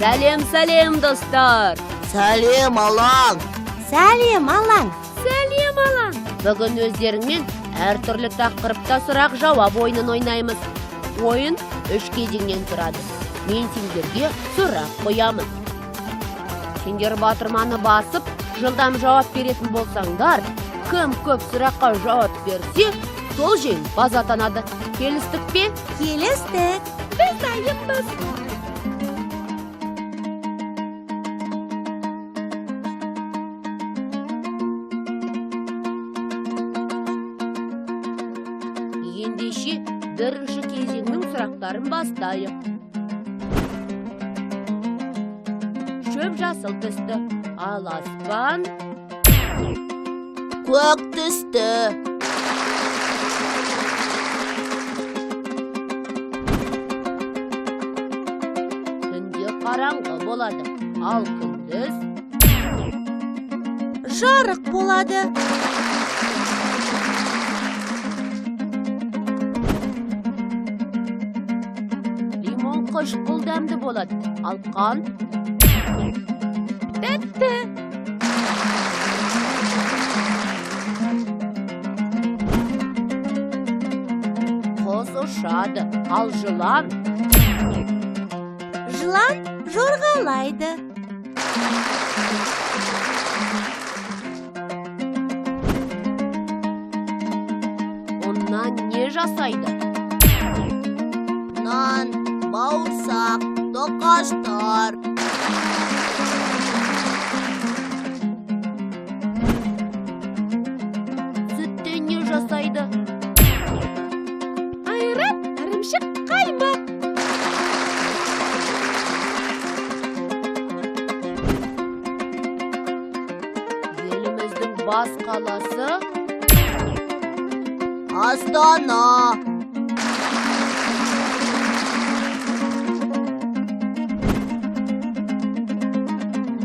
Сәлем достар. Сәлем алаң. Сәлем алаң. Сәлем алаң. Бүгін өздеріңмен әртүрлі тақырыпта сұрақ жауап ойынын ойнаймыз. Ойын 3 кезеңнен тұрады. Мен сендерге сұрақ қоямын. Сендер батырманы басып, жылдам жауап беретін болсаңдар, кім көп сұраққа жауап берсе, сол жеңімпаз атанады. Келістік пе? Келістік. Біз дайынбыз. Ендеше бірінші кезеңнің сұрақтарын бастайық. Шөп жасыл түсті, ал аспан Көк түсті. Түнде қараңғы болады, ал күндіз Жарық болады. лимон қышқыл дәмді болады, ал қант тәтті. Құс ұшады, ал жылан Жылан жорғалайды. оннан не жасайды? Нан, бауырсақ, тоқаштар. Сүттен не жасайды? Айрат, ірімшік, қаймақ. Еліміздің бас қаласы Астана.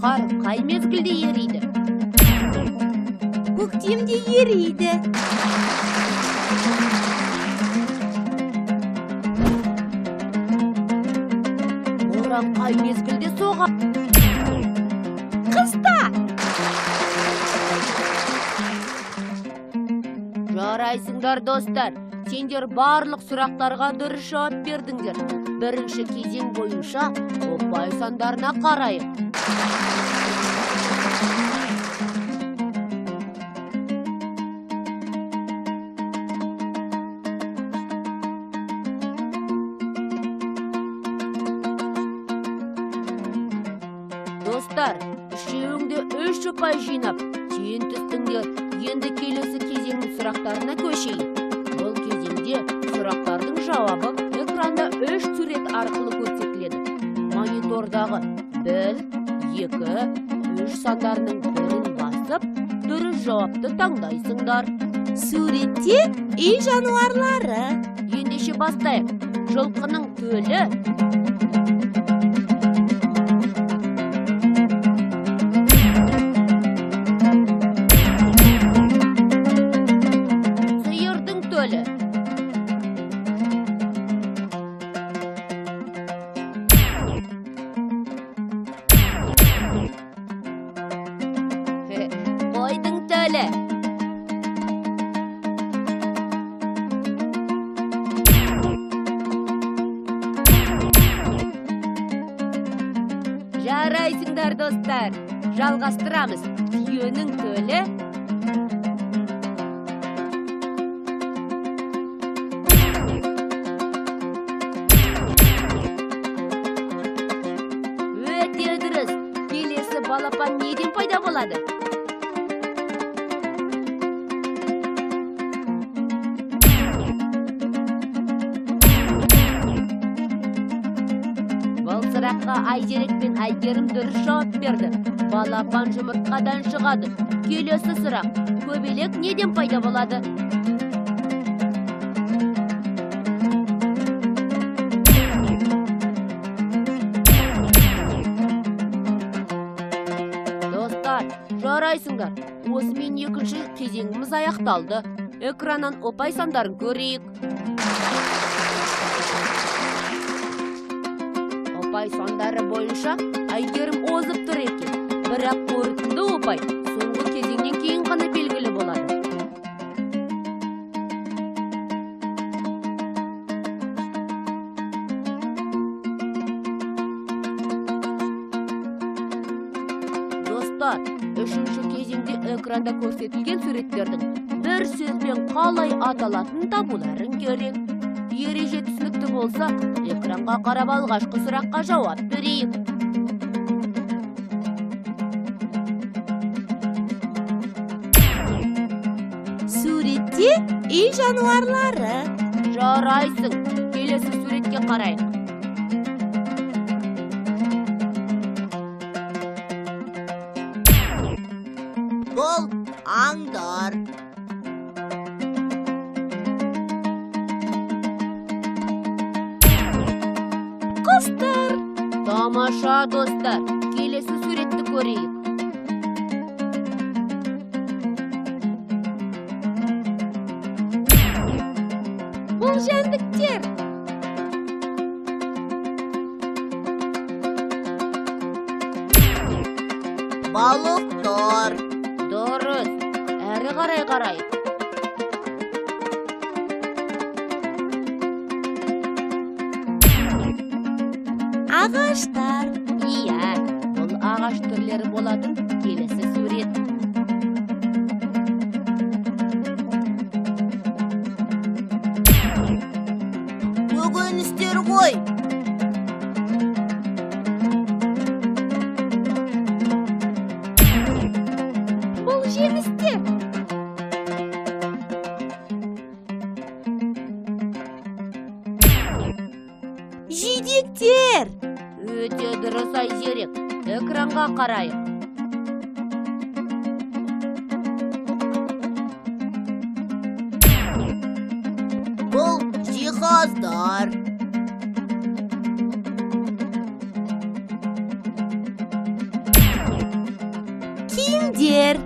қар қай мезгілде ериді? Көктемде ериді. боран қай мезгілде соғады? Қыста. Жарайсыңдар достар, сендер барлық сұрақтарға дұрыс жауап бердіңдер. Бірінші кезең бойынша ұпай сандарына қарайық. Достар, үшеуіңде 3 ұпай жинап, тең түстіңдер. Енді келесі кезеңнің сұрақтарына көшейік. Бұл кезеңде сұрақтардың жауабы экранда 3 сурет арқылы көрсетіледі. Монитордағы 1, 2, 3 сандарының бірін басып, дұрыс жауапты таңдайсыңдар. Суретте үй жануарлары. Ендеше бастайық. Жылқының төлі сиырдың төлі қойдың төлі жарайсыңдар достар, жалғастырамыз. Түйенің төлі өте дұрыс. Келесі балапан неден пайда болады? Бұл сұраққа Айзерек пен Әйгерім дұрыс жауап берді. Балапан жұмыртқадан шығады. Келесі сұрақ. Көбелек неден пайда болады? Достар, жарайсыңдар. Осымен екінші кезеңіміз аяқталды. Экраннан ұпай сандарын көрейік. Ұпай сандары бойынша Әйгерім озып тұр екен. Бірақ қорытынды ұпай соңғы кезеңнен кейін ғана белгілі болады. Достар, үшінші кезеңде экранда көрсетілген суреттердің бір сөзбен қалай аталатынын табуларың керек. Ереже түсінікті болса, экранға қарап алғашқы сұраққа жауап берейік. Суретте үй жануарлары. Жарайсың, келесі суретке қарайық. Бұл аңдар. Құстар. Тамаша, достар, келесі суретті көрейік. Бұл жәндіктер. Балықтар. Дұрыс, әрі қарай қарайық. Ағаштар. Иә, бұл ағаш түрлері болатын келесі сурет. Көкөністер ғой. Бұл жемістер. Жидектер. Өте дұрыс, Айзерек. Экранға қарайық. Бұл жиһаздар. Киімдер.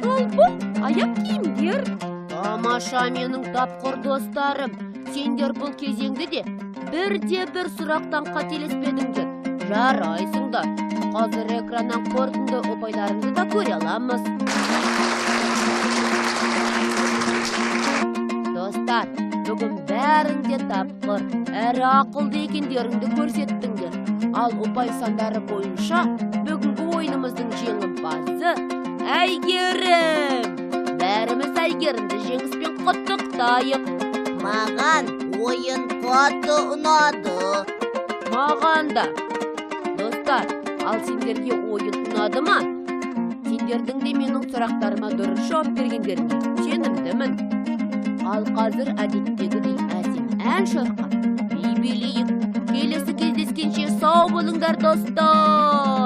Ал бұл аяқ киімдер. Тамаша, менің тапқыр достарым. Сендер бұл кезеңді де бірде-бір сұрақтан қателеспедіңдер. Жарайсыңдар. Қазір экраннан қорытынды ұпайларыңды да көре аламыз. Достар, бүгін бәрінде тапқыр, әрі ақылды екендеріңді көрсеттіңдер. Ал ұпай сандары бойынша бүгінгі ойынымыздың жеңімпазы Әйгерім. Бәріміз Әйгерімді жеңіспен құттықтайық. Маған ойын қатты ұнады. Маған да. Достар, ал сендерге ойын ұнады ма? Сендердің де менің сұрақтарыма дұрыс жауап бергендеріңе сенімдімін. Ал қазір әдеттегідей әсем ән шырқап, би билейік. Келесі кездескенше сау болыңдар, достар.